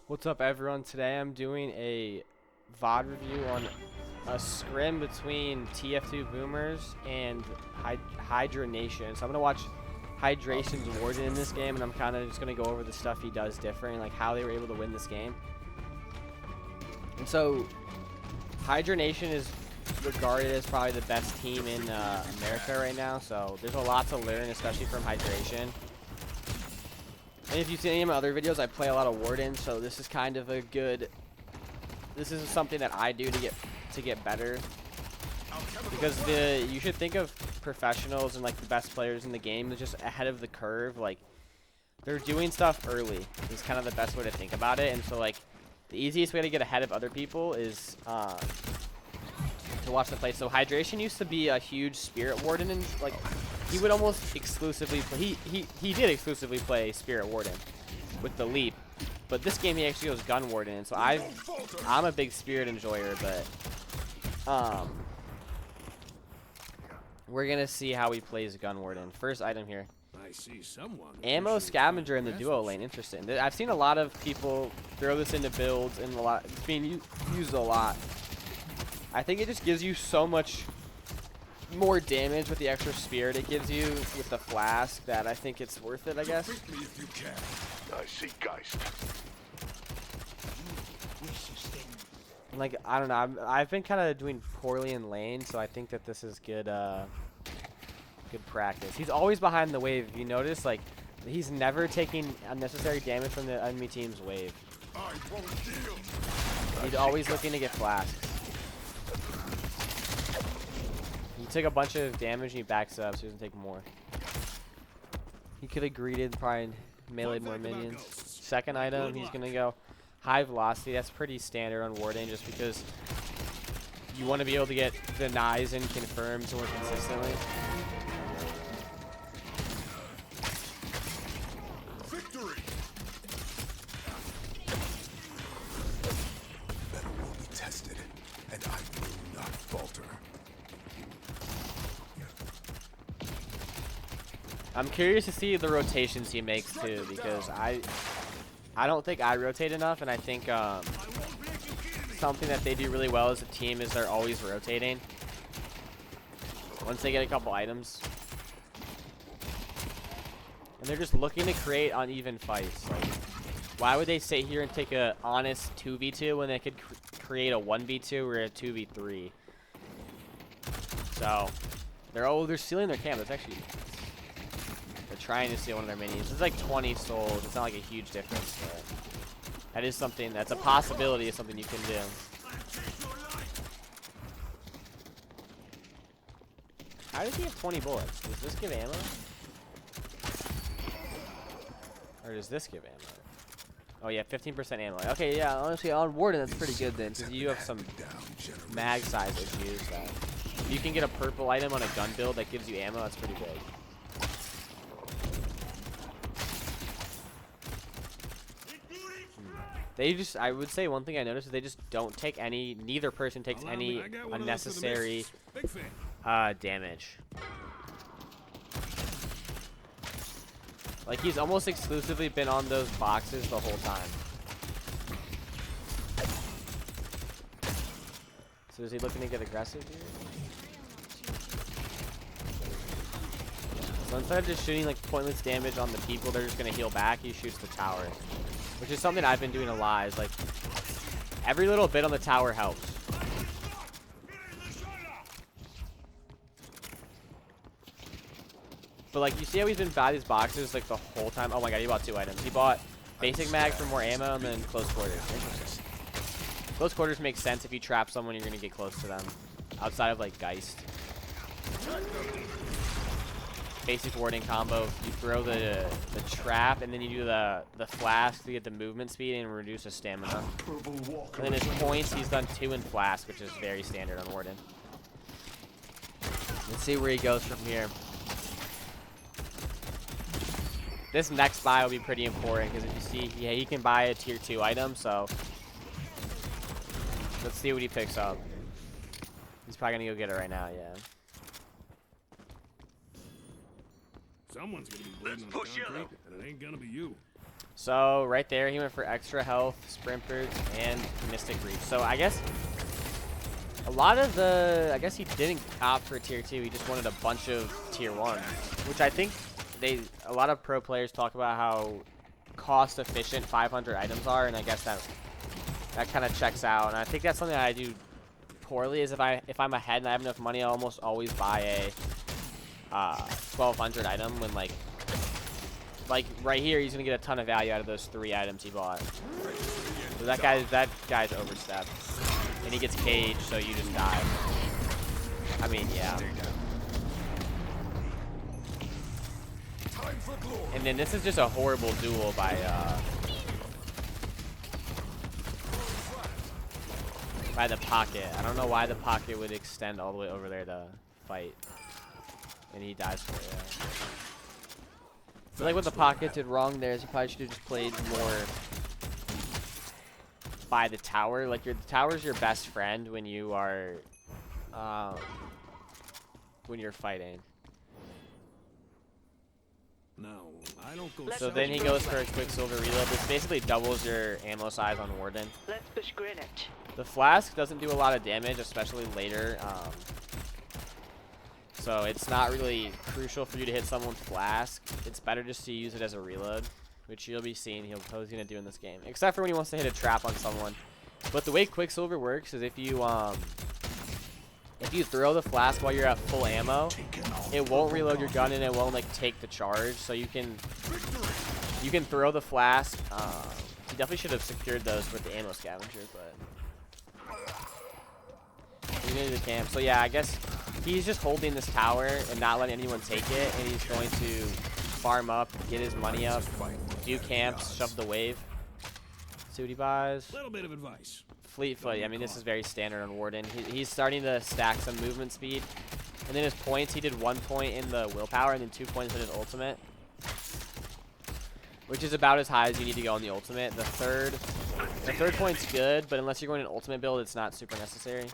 What's up, everyone? Today I'm doing a VOD review on a scrim between TF2 Boomers and Hydanation. So I'm going to watch Hydration's Warden in this game, and I'm kind of just going to go over the stuff he does different and like how they were able to win this game. And so Hydanation is regarded as probably the best team in America right now, so there's a lot to learn, especially from Hydration. And if you've seen any of my other videos, I play a lot of Warden, so this is kind of a good. This is something that I do to get better, because you should think of professionals and like the best players in the game as just ahead of the curve. Like they're doing stuff early is kind of the best way to think about it. And so like the easiest way to get ahead of other people is to watch them play. So Hydration used to be a huge Spirit Warden, and like he would almost exclusively play, he did exclusively play Spirit Warden with the leap, but this game he actually goes Gun Warden, and so I'm a big Spirit enjoyer, but we're gonna see how he plays Gun Warden. First item here. I see someone. Ammo Scavenger in the duo lane. Interesting. I've seen a lot of people throw this into builds, and it's being used a lot. I think it just gives you so much more damage with the extra spirit it gives you with the flask that I think it's worth it, I guess. I see Geist. Like, I don't know, I've been kind of doing poorly in lane, so I think that this is good good practice. He's always behind the wave. If you notice, like, he's never taking unnecessary damage from the enemy team's wave. He's always looking to get flasks. He took a bunch of damage and he backs up, so he doesn't take more. He could have greeted, probably meleeed more minions. Second item, he's going to go high velocity. That's pretty standard on Warden, just because you want to be able to get denies and confirms more consistently. Victory! Metal will be tested, and I will not falter. I'm curious to see the rotations he makes too, because I don't think I rotate enough, and I think something that they do really well as a team is they're always rotating once they get a couple items, and they're just looking to create uneven fights. Like, why would they sit here and take a honest 2v2 when they could create a 1v2 or a 2v3? So they're stealing their camp. That's actually, trying to steal one of their minions. It's like 20 souls. It's not like a huge difference, but that is something that's a possibility of something you can do. How does he have 20 bullets? Does this give ammo? Or does this give ammo? Oh yeah, 15% ammo. Okay, yeah, honestly on Warden that's pretty good then, because you have some mag size issues. That if you can get a purple item on a gun build that gives you ammo, that's pretty big. They just, I would say one thing I noticed is they just don't take any, neither person takes any unnecessary damage. Like, he's almost exclusively been on those boxes the whole time. So is he looking to get aggressive here? So instead of just shooting like pointless damage on the people, they're just gonna heal back. He shoots the tower, which is something I've been doing a lot. Is like every little bit on the tower helps. But like you see how he's been buying these boxes like the whole time. Oh my god, he bought 2 items. He bought basic mag for more ammo and then close quarters. Interesting. Close quarters makes sense if you trap someone, you're gonna get close to them. Outside of like Geist. Basic warding combo. You throw the trap and then you do the flask to get the movement speed and reduce the stamina. And then his points, he's done 2 in flask, which is very standard on Warden. Let's see where he goes from here. This next buy will be pretty important, because if you see, yeah, he can buy a tier 2 item, so let's see what he picks up. He's probably gonna go get it right now, yeah. Someone's gonna be bleeding on concrete, and it ain't gonna be you. So right there, he went for extra health, sprint boots, and mystic reach. So I guess a lot of the, I guess he didn't opt for tier 2. He just wanted a bunch of tier 1, which I think a lot of pro players talk about how cost efficient 500 items are, and I guess that kind of checks out. And I think that's something that I do poorly. Is if I'm ahead and I have enough money, I almost always buy a 1200 item when like right here, he's gonna get a ton of value out of those 3 items he bought. So that guy's overstepped, and he gets caged, so you just die. I mean, yeah. And then this is just a horrible duel by the pocket. I don't know why the pocket would extend all the way over there to fight, and he dies for it. Yeah. I feel like what the pocket did wrong there is he probably should have just played more by the tower. Like the tower's your best friend when you are when you're fighting. No, I don't go. So then he goes for a quicksilver reload. This basically doubles your ammo size on warden. Let's push grenade. The flask doesn't do a lot of damage, especially later. So it's not really crucial for you to hit someone with flask. It's better just to use it as a reload, which you'll be seeing he's gonna do in this game, except for when he wants to hit a trap on someone. But the way quicksilver works is if you throw the flask while you're at full ammo, it won't reload your gun and it won't like take the charge. So you can throw the flask. You definitely should have secured those with the ammo scavenger, but he's gonna do the camp. So yeah, I guess he's just holding this tower and not letting anyone take it, and he's going to farm up, get his money up, do camps, shove the wave. See what he buys. Little bit of advice. Fleet foot. I mean, this is very standard on Warden. He's starting to stack some movement speed, and then his points. He did 1 point in the willpower and then 2 points in his ultimate, which is about as high as you need to go on the ultimate. The third point's good, but unless you're going an ultimate build, it's not super necessary.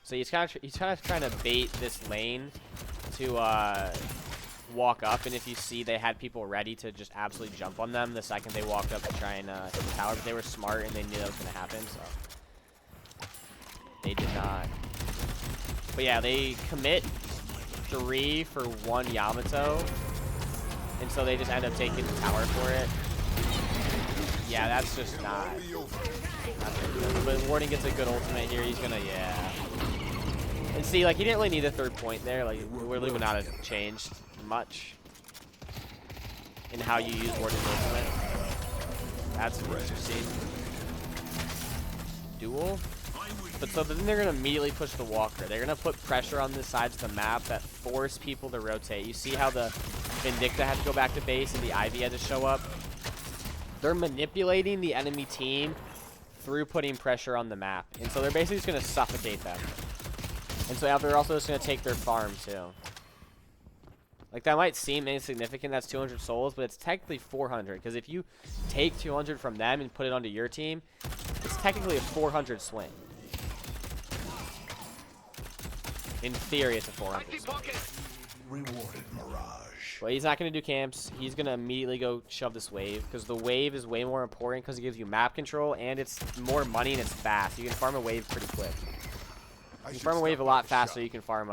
So he's kind of trying to bait this lane to walk up, and if you see they had people ready to just absolutely jump on them the second they walked up to try and hit the tower, but they were smart and they knew that was going to happen, so they did not. But yeah, they commit 3 for 1 Yamato, and so they just end up taking the tower for it. Yeah, that's just not good. But Warden gets a good ultimate here. He's gonna, yeah. And see, like, he didn't really need a 3rd point there. Like, it really would not have changed much in how you use Warden's ultimate. That's interesting. Duel. But so then they're gonna immediately push the walker. They're gonna put pressure on the sides of the map that force people to rotate. You see how the Vindicta had to go back to base and the Ivy had to show up? They're manipulating the enemy team through putting pressure on the map. And so they're basically just going to suffocate them. And so they're also just going to take their farm too. Like, that might seem insignificant, that's 200 souls, but it's technically 400. Because if you take 200 from them and put it onto your team, it's technically a 400 swing. In theory, it's a 400 swing. Rewarded mirage. But he's not going to do camps. He's going to immediately go shove this wave, because the wave is way more important because it gives you map control and it's more money and it's fast. You can farm a wave pretty quick. You can farm a wave a lot faster. You can farm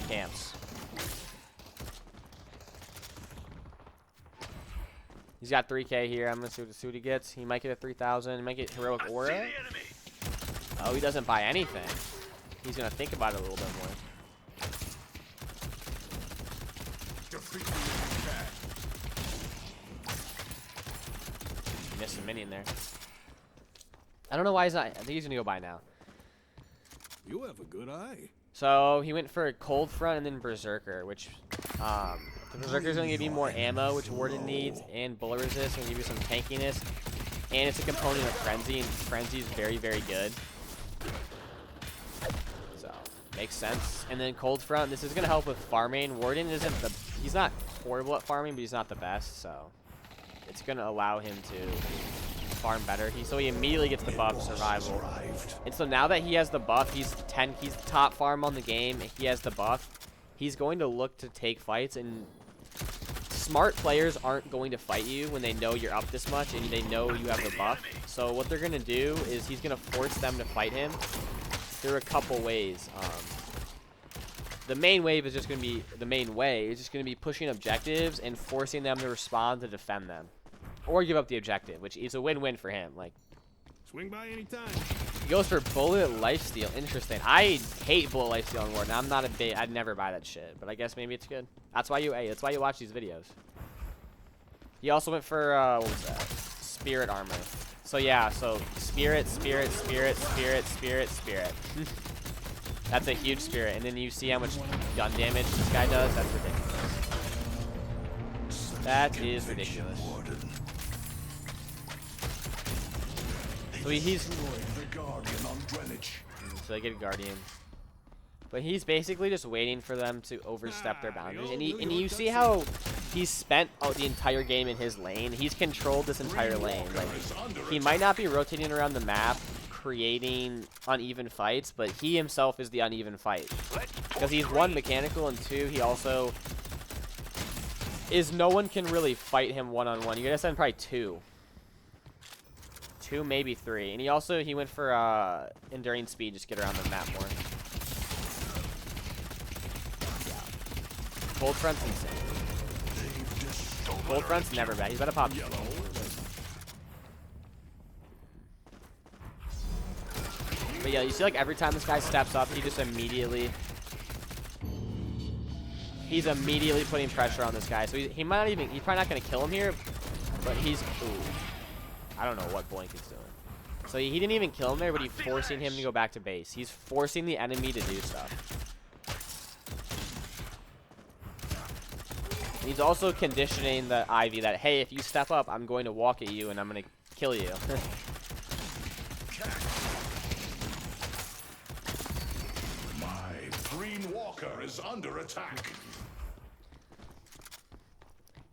camps. He's got 3K here. I'm going to see what he gets. He might get a 3,000. He might get heroic aura. Oh, he doesn't buy anything. He's going to think about it a little bit more. Missed a minion there. I don't know why he's not. I think he's gonna go buy now. You have a good eye. So he went for a cold front and then berserker, which the berserker's gonna give you more ammo, which Warden needs, and bullet resist, and give you some tankiness, and it's a component of frenzy, and frenzy is very, very good. So makes sense. And then cold front. This is gonna help with farming. Warden isn't the. He's not horrible at farming, but he's not the best, so it's going to allow him to farm better. So he immediately gets the buff survival. And so now that he has the buff, he's the top farm on the game. He has the buff. He's going to look to take fights and smart players aren't going to fight you when they know you're up this much and they know you have the buff. So what they're going to do is he's going to force them to fight him through a couple ways. The main wave is just going to be pushing objectives and forcing them to respond to defend them, or give up the objective, which is a win-win for him. Like, Swing by anytime. he goes for bullet lifesteal. Interesting. I hate bullet lifesteal on Warden. I'm not a bait. I'd never buy that shit, but I guess maybe it's good. That's why you watch these videos. He also went for what was that? Spirit armor. So yeah, so spirit. That's a huge spirit, and then you see how much gun damage this guy does. That's ridiculous. That is ridiculous. So he's so they get a guardian, but he's basically just waiting for them to overstep their boundaries. And you see how he's spent the entire game in his lane. He's controlled this entire lane. Like, he might not be rotating around the map, creating uneven fights, but he himself is the uneven fight, because he's one mechanical, and two, he also is no one can really fight him one-on-one. You gotta send probably two, maybe three. And he went for enduring speed, just get around the map more. Yeah, cold front's insane. Cold front's never bad. He's about to pop yellow. But yeah, you see, like, every time this guy steps up, he's immediately putting pressure on this guy. So he's probably not gonna kill him here, but I don't know what Boink is doing. So he didn't even kill him there, but he's forcing him to go back to base. He's forcing the enemy to do stuff. And he's also conditioning the Ivy that, hey, if you step up, I'm going to walk at you and I'm going to kill you. Green Walker is under attack.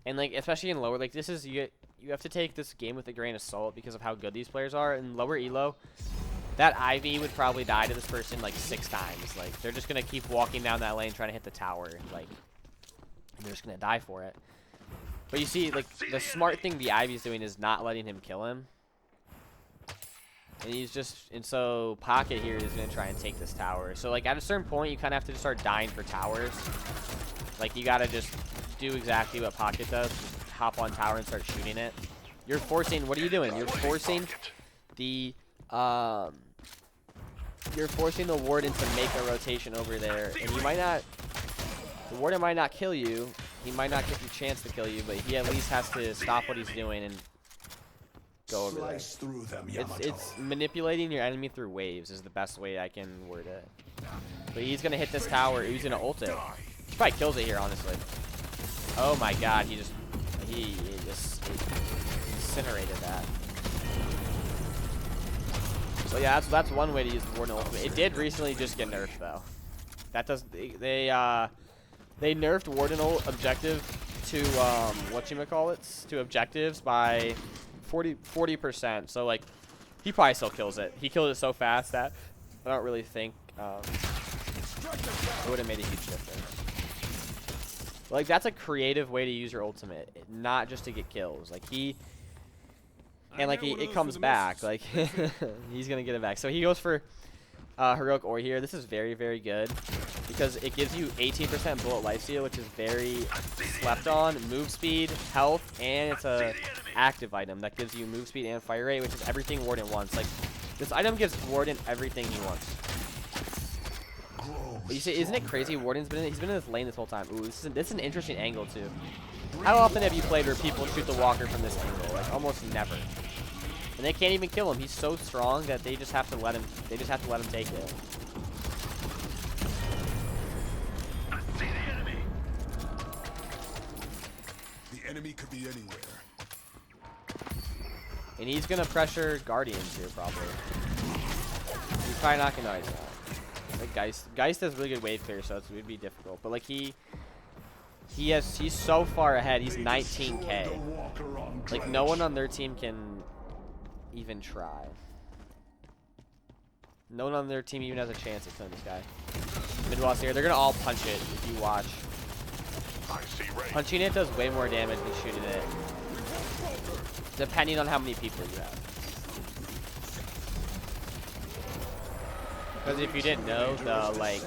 And like, especially in lower, like, this is, you have to take this game with a grain of salt because of how good these players are. In lower elo, that Ivy would probably die to this person like 6 times. Like, they're just gonna keep walking down that lane trying to hit the tower, like, and they're just gonna die for it. But you see, like, the smart thing the Ivy's doing is not letting him kill him. And so Pocket here is gonna try and take this tower. So like, at a certain point, you kind of have to just start dying for towers. Like, you gotta just do exactly what Pocket does. Just hop on tower and start shooting it. You're forcing, what are you doing? You're forcing the warden to make a rotation over there. And you might not, the warden might not kill you. He might not get the chance to kill you, but he at least has to stop what he's doing and go over there. It's manipulating your enemy through waves is the best way I can word it. But he's gonna hit this tower. He's gonna ult it. He probably kills it here, honestly. Oh my god, he just incinerated that. So yeah, that's one way to use the Warden ultimate. It did recently just get nerfed though. That does they nerfed Warden ult objective to to objectives by 40%. So like, he probably still kills it. He killed it so fast that I don't really think it would have made a huge difference. Like, that's a creative way to use your ultimate, not just to get kills. Like, it comes back. Like, he's gonna get it back. So he goes for heroic ore here. This is very, very good because it gives you 18% bullet lifesteal, which is very slept on. Move speed, health, and it's a active item that gives you move speed and fire rate, which is everything Warden wants. Like, this item gives Warden everything he wants. But you see, isn't it crazy? Warden's been in this lane this whole time. Ooh, this is an interesting angle too. How often have you played where people shoot the walker from this angle? Like, almost never. And they can't even kill him. He's so strong that they just have to let him. They just have to let him take it. The enemy could be anywhere. And he's gonna pressure Guardians here probably. He's probably not gonna. No, he's not. Like Geist has really good wave clear, so it would be difficult. But like he's so far ahead. He's 19k. Like, no one on their team can even try. No one on their team even has a chance at killing this guy. Midwest here, they're gonna all punch it if you watch. Punching it does way more damage than shooting it, depending on how many people you have. Because if you didn't know, the like,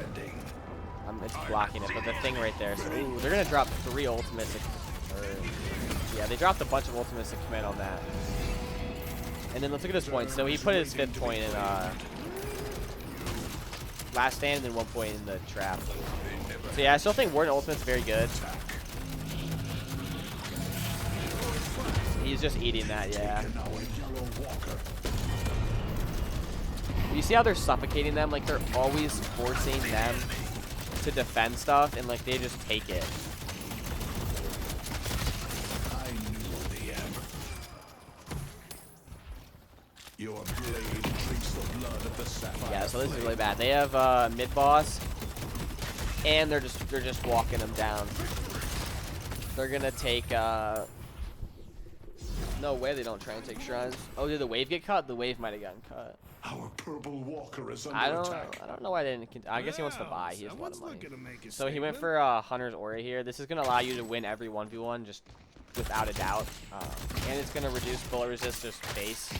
it's blocking it, but the thing right there. So, ooh, they're gonna drop 3 ultimates. Yeah, they dropped a bunch of ultimates to commit on that. And then let's look at his points. So he put his 5th point in last stand, and then 1 point in the trap. So yeah, I still think Warden ultimate's very good. He's just eating that, yeah. You see how they're suffocating them? Like, they're always forcing them to defend stuff, and like they just take it. I knew the end. Your blade drinks the blood of the sapphire. Yeah, so this is really bad. They have mid boss, and they're just walking them down. They're gonna take no way they don't try and take shrines. Oh, did the wave get cut? The wave might have gotten cut. Our purple walker is under attack. I don't know why they didn't. I guess he wants to buy. He has a lot of money. So he went statement. for Hunter's Aura here. This is gonna allow you to win every 1v1 just without a doubt, and it's gonna reduce bullet resist just base,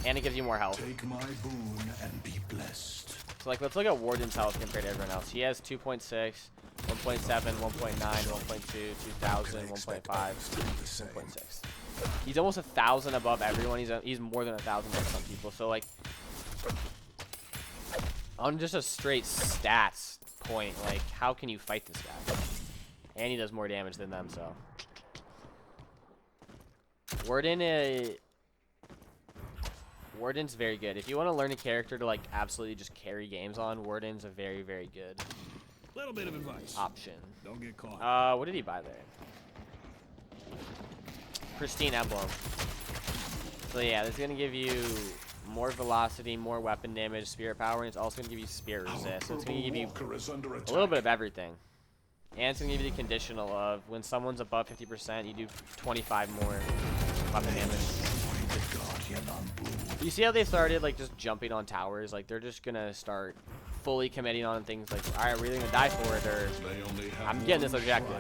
and it gives you more health. Take my boon and be blessed. So like, let's look at Warden's health compared to everyone else. He has 2.6, 1.7, 1.9, 1.2, 2,000, 1.5, 1.6. He's almost 1,000 above everyone. He's more than 1,000 above some people. So like, on just a straight stats point, like, how can you fight this guy? And he does more damage than them. So Warden's very good. If you want to learn a character to like absolutely just carry games on, Warden's a very, very good Little bit of advice. option. Don't get caught. What did he buy there? Pristine Emblem. So yeah, this is gonna give you more velocity, more weapon damage, spirit power, and it's also gonna give you spirit resist. So it's gonna give you a little bit of everything. And it's gonna give you the conditional of when someone's above 50%, you do 25 more weapon damage. You see how they started like just jumping on towers? Like they're just gonna start fully committing on things like, all right, we're either gonna die for it or I'm getting this objective.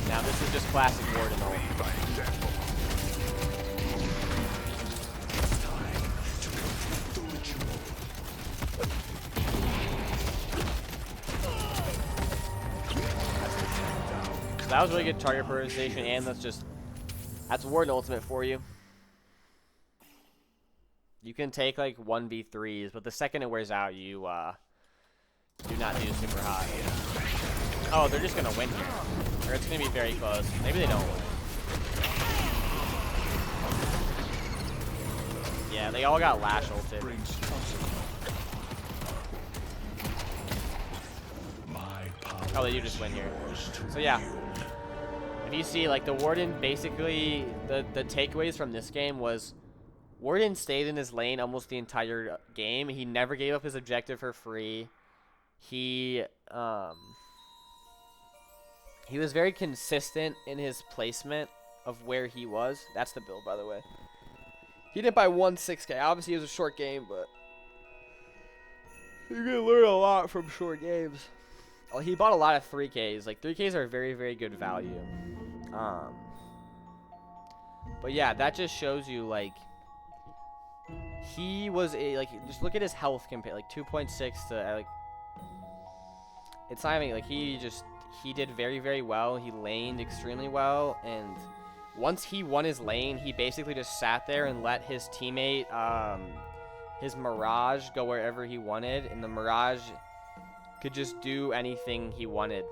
Now this is just classic Warden ult. That was really good target prioritization, and that's Warden ultimate for you. You can take like 1v3s, but the second it wears out, you do not do super hot. Oh, they're just gonna win here, or it's gonna be very close. Maybe they don't win. Yeah, they all got lash ulted. Oh, they do just win here. So yeah. If you see, like, the Warden, basically, the takeaways from this game was Warden stayed in his lane almost the entire game. He never gave up his objective for free. He was very consistent in his placement of where he was. That's the build, by the way. He didn't buy 6K. Obviously, it was a short game, but you're going to learn a lot from short games. Well, he bought a lot of 3Ks. Like, 3Ks are very, very good value. But yeah, that just shows you, like, he was just look at his health compare, like 2.6 to like, it's not even like he did very, very well. He laned extremely well, and once he won his lane, he basically just sat there and let his teammate, his Mirage, go wherever he wanted, and the Mirage could just do anything he wanted,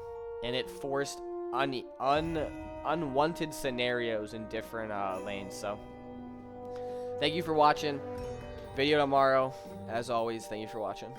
and it forced unwanted scenarios in different lanes. So thank you for watching. Video tomorrow. As always, thank you for watching.